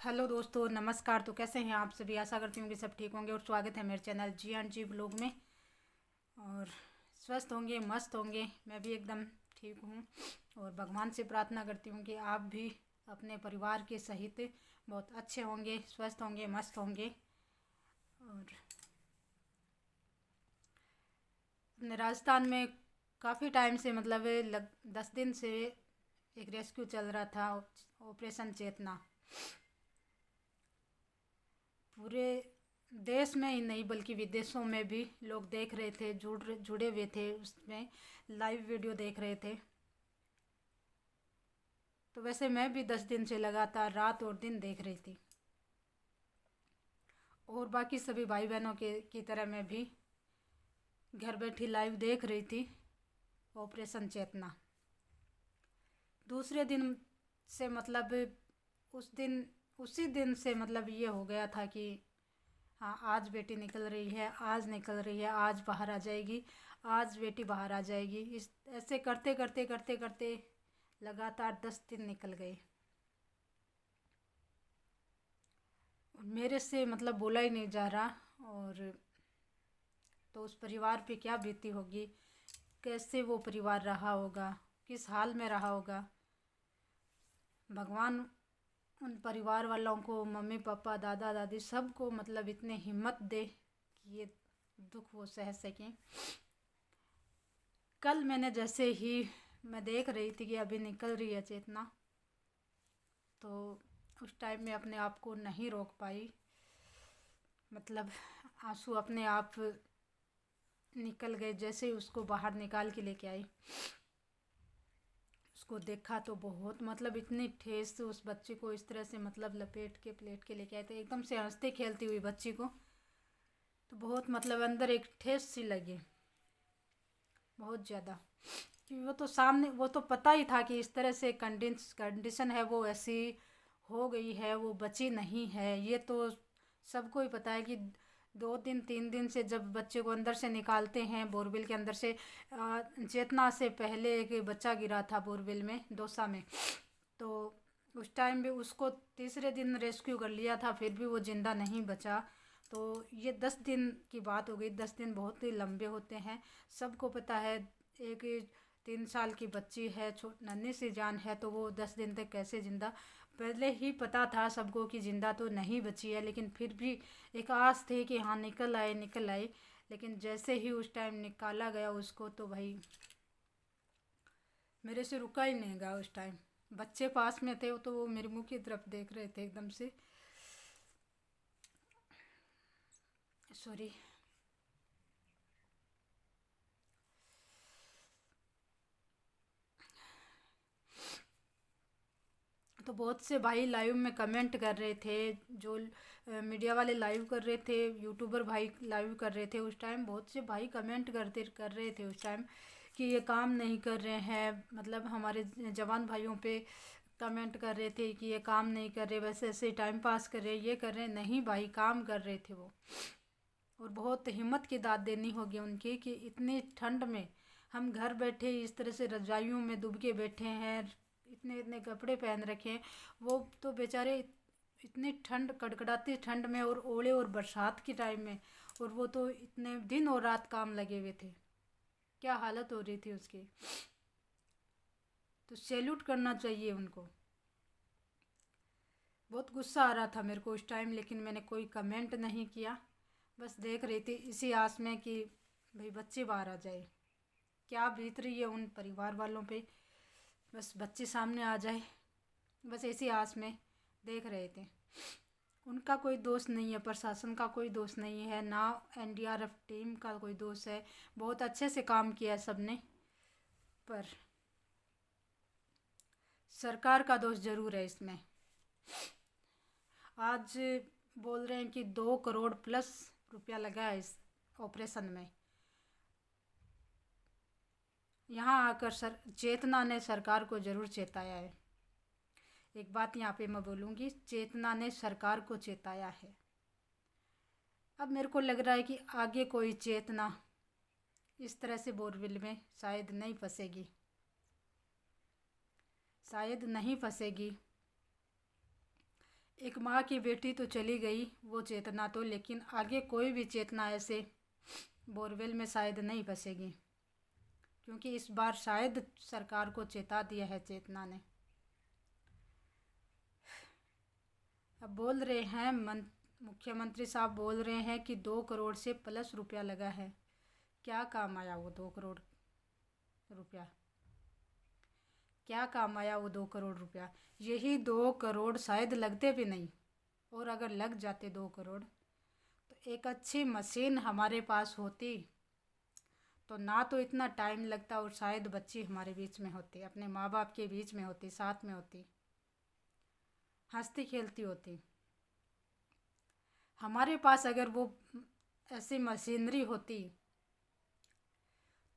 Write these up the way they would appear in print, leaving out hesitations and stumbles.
Hello दोस्तों, नमस्कार। तो कैसे हैं आप सभी? आशा करती हूँ कि सब ठीक होंगे और स्वागत है मेरे चैनल जी ब्लॉग में। और स्वस्थ होंगे, मस्त होंगे। मैं भी एकदम ठीक हूँ और भगवान से प्रार्थना करती हूँ कि आप भी अपने परिवार के सहित बहुत अच्छे होंगे, स्वस्थ होंगे, मस्त होंगे। और अपने राजस्थान में काफ़ी टाइम से मतलब 10 दिन से एक रेस्क्यू चल रहा था, ऑपरेशन चेतना। पूरे देश में ही नहीं बल्कि विदेशों में भी लोग देख रहे थे, जुड़े हुए थे, उसमें लाइव वीडियो देख रहे थे। तो वैसे मैं भी 10 दिन से लगातार रात और दिन देख रही थी और बाकी सभी भाई बहनों के की तरह मैं भी घर बैठी लाइव देख रही थी ऑपरेशन चेतना। दूसरे दिन से मतलब उसी दिन से मतलब ये हो गया था कि हाँ, आज बेटी निकल रही है, आज निकल रही है, आज बाहर आ जाएगी, आज बेटी बाहर आ जाएगी। इस ऐसे करते करते करते करते लगातार 10 दिन निकल गए और मेरे से मतलब बोला ही नहीं जा रहा। और तो उस परिवार पे क्या बीती होगी, कैसे वो परिवार रहा होगा, किस हाल में रहा होगा। भगवान उन परिवार वालों को, मम्मी पापा, दादा दादी, सबको मतलब इतने हिम्मत दे कि ये दुख वो सह सकें। कल मैंने जैसे ही मैं देख रही थी कि अभी निकल रही है चेतना, तो उस टाइम में अपने आप को नहीं रोक पाई। मतलब आंसू अपने आप निकल गए। जैसे ही उसको बाहर निकाल के लेके आई, उसको देखा तो बहुत मतलब इतनी ठेस उस बच्चे को इस तरह से मतलब लपेट के प्लेट के लेके आए थे, एकदम से हंसते खेलती हुई बच्ची को। तो बहुत मतलब अंदर एक ठेस सी लगी, बहुत ज़्यादा। कि वो तो सामने, वो तो पता ही था कि इस तरह से कंडीशन है, वो ऐसी हो गई है, वो बची नहीं है। ये तो सबको ही पता है कि 2 दिन 3 दिन से जब बच्चे को अंदर से निकालते हैं बोरवेल के अंदर से, चेतना से पहले एक बच्चा गिरा था बोरवेल में, दौसा में। तो उस टाइम भी उसको तीसरे दिन रेस्क्यू कर लिया था, फिर भी वो ज़िंदा नहीं बचा। तो ये 10 दिन की बात हो गई। 10 दिन बहुत ही लंबे होते हैं, सबको पता है। एक 3 साल की बच्ची है, नन्ही सी जान है, तो वो 10 दिन तक कैसे जिंदा। पहले ही पता था सबको कि जिंदा तो नहीं बची है, लेकिन फिर भी एक आस थी कि हाँ निकल आए, निकल आए। लेकिन जैसे ही उस टाइम निकाला गया उसको, तो भाई मेरे से रुका ही नहीं गया उस टाइम। बच्चे पास में थे तो वो मेरे मुंह की तरफ देख रहे थे एकदम से। सॉरी। तो बहुत से भाई लाइव में कमेंट कर रहे थे, जो मीडिया वाले लाइव कर रहे थे, यूट्यूबर भाई लाइव कर रहे थे। उस टाइम बहुत से भाई कमेंट कर रहे थे उस टाइम कि ये काम नहीं कर रहे हैं। मतलब हमारे जवान भाइयों पे कमेंट कर रहे थे कि ये काम नहीं कर रहे, वैसे ऐसे टाइम पास कर रहे, ये कर रहे। नहीं भाई, काम कर रहे थे वो। और बहुत हिम्मत की दाद देनी होगी उनकी कि इतनी ठंड में हम घर बैठे इस तरह से रजाइयों में दुब के बैठे हैं, इतने इतने कपड़े पहन रखे हैं। वो तो बेचारे इतनी ठंड, कड़कड़ाती ठंड में और ओले और बरसात के टाइम में, और वो तो इतने दिन और रात काम लगे हुए थे। क्या हालत हो रही थी उसकी। तो सैल्यूट करना चाहिए उनको। बहुत गुस्सा आ रहा था मेरे को उस टाइम, लेकिन मैंने कोई कमेंट नहीं किया। बस देख रही थी इसी आस में कि भाई बच्चे बाहर आ जाए। क्या बीत रही है उन परिवार वालों पे, बस बच्चे सामने आ जाए, बस इसी आस में देख रहे थे। उनका कोई दोष नहीं है, प्रशासन का कोई दोष नहीं है, ना एनडीआरएफ टीम का कोई दोष है। बहुत अच्छे से काम किया है सबने, पर सरकार का दोष ज़रूर है इसमें। आज बोल रहे हैं कि 2 करोड़ प्लस रुपया लगा है इस ऑपरेशन में। यहाँ आकर चेतना ने सरकार को ज़रूर चेताया है। एक बात यहाँ पे मैं बोलूँगी, चेतना ने सरकार को चेताया है। अब मेरे को लग रहा है कि आगे कोई चेतना इस तरह से बोरवेल में शायद नहीं फंसेगी, शायद नहीं फंसेगी। एक माँ की बेटी तो चली गई वो चेतना तो, लेकिन आगे कोई भी चेतना ऐसे बोरवेल में शायद नहीं बसेगी, क्योंकि इस बार शायद सरकार को चेता दिया है चेतना ने। अब बोल रहे हैं मुख्यमंत्री साहब बोल रहे हैं कि 2 करोड़ से प्लस रुपया लगा है। क्या काम आया वो 2 करोड़ रुपया? क्या काम आया वो 2 करोड़ रुपया? यही 2 करोड़ शायद लगते भी नहीं, और अगर लग जाते 2 करोड़ तो एक अच्छी मशीन हमारे पास होती तो ना तो इतना टाइम लगता, और शायद बच्ची हमारे बीच में होती, अपने माँ बाप के बीच में होती, साथ में होती, हंसती खेलती होती। हमारे पास अगर वो ऐसी मशीनरी होती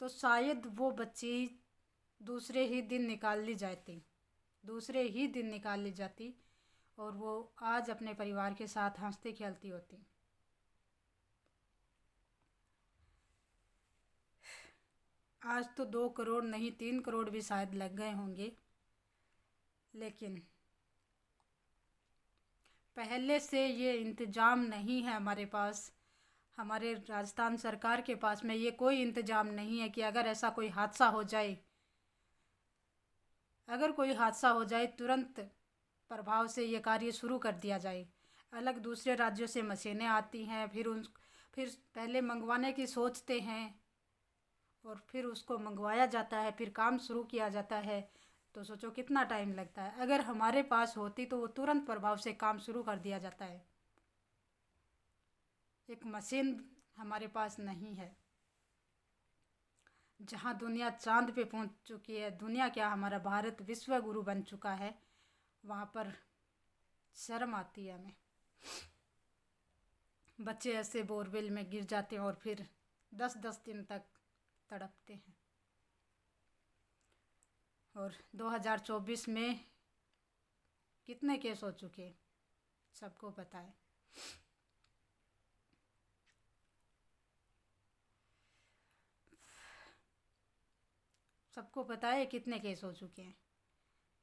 तो शायद वो बच्ची दूसरे ही दिन निकाल ली जाती और वो आज अपने परिवार के साथ हंसती खेलती होती। आज तो 2 करोड़ नहीं 3 करोड़ भी शायद लग गए होंगे, लेकिन पहले से ये इंतज़ाम नहीं है हमारे पास। हमारे राजस्थान सरकार के पास में ये कोई इंतज़ाम नहीं है कि अगर ऐसा कोई हादसा हो जाए, तुरंत प्रभाव से ये कार्य शुरू कर दिया जाए। अलग दूसरे राज्यों से मशीनें आती हैं, फिर पहले मंगवाने की सोचते हैं और फिर उसको मंगवाया जाता है, फिर काम शुरू किया जाता है। तो सोचो कितना टाइम लगता है। अगर हमारे पास होती तो वो तुरंत प्रभाव से काम शुरू कर दिया जाता है। एक मशीन हमारे पास नहीं है। जहाँ दुनिया चांद पे पहुँच चुकी है, दुनिया क्या हमारा भारत विश्व गुरु बन चुका है, वहाँ पर शर्म आती है हमें। बच्चे ऐसे बोरवेल में गिर जाते हैं और फिर 10-10 दिन तक तड़पते हैं। और 2024 में कितने केस हो चुके सबको पता है। सबको पता है कितने केस हो चुके हैं,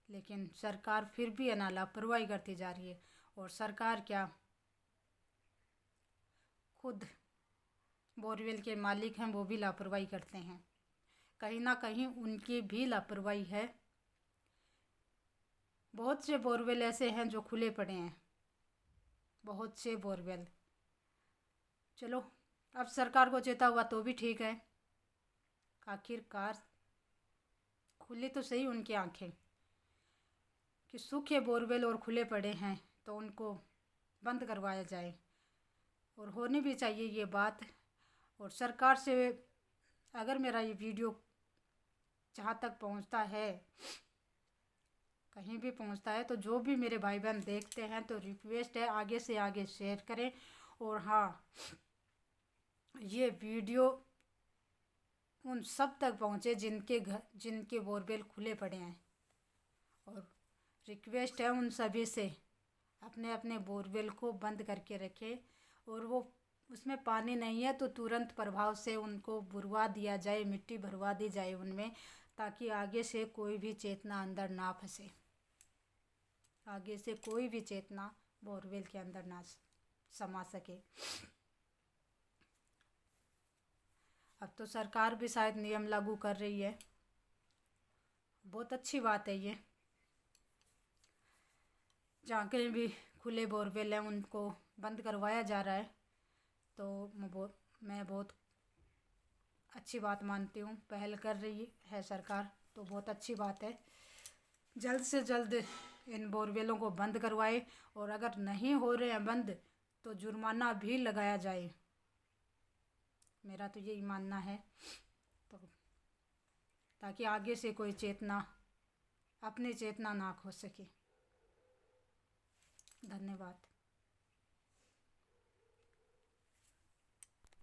लेकिन सरकार फिर भी लापरवाही करती जा रही है। और सरकार क्या, खुद बोरवेल के मालिक हैं वो भी लापरवाही करते हैं। कहीं ना कहीं उनकी भी लापरवाही है। बहुत से बोरवेल ऐसे हैं जो खुले पड़े हैं, बहुत से बोरवेल। चलो अब सरकार को चेता हुआ तो भी ठीक है, आखिरकार खुली तो सही उनकी आंखें कि सूखे बोरवेल और खुले पड़े हैं तो उनको बंद करवाया जाए। और होनी भी चाहिए ये बात। और सरकार से अगर मेरा ये वीडियो जहाँ तक पहुँचता है, कहीं भी पहुँचता है, तो जो भी मेरे भाई बहन देखते हैं तो रिक्वेस्ट है आगे से आगे शेयर करें। और हाँ, ये वीडियो उन सब तक पहुँचे जिनके बोरवेल खुले पड़े हैं। और रिक्वेस्ट है उन सभी से अपने अपने बोरवेल को बंद करके रखें, और वो उसमें पानी नहीं है तो तुरंत प्रभाव से उनको बुरवा दिया जाए, मिट्टी भरवा दी जाए उनमें, ताकि आगे से कोई भी चेतना अंदर ना फंसे, आगे से कोई भी चेतना बोरवेल के अंदर ना समा सके। अब तो सरकार भी शायद नियम लागू कर रही है, बहुत अच्छी बात है ये। जहाँ कहीं भी खुले बोरवेल हैं उनको बंद करवाया जा रहा है, तो मैं बहुत अच्छी बात मानती हूँ। पहल कर रही है सरकार तो बहुत अच्छी बात है। जल्द से जल्द इन बोरवेलों को बंद करवाए, और अगर नहीं हो रहे हैं बंद तो जुर्माना भी लगाया जाए, मेरा तो यही मानना है। तो ताकि आगे से कोई अपनी चेतना ना खो सके। धन्यवाद।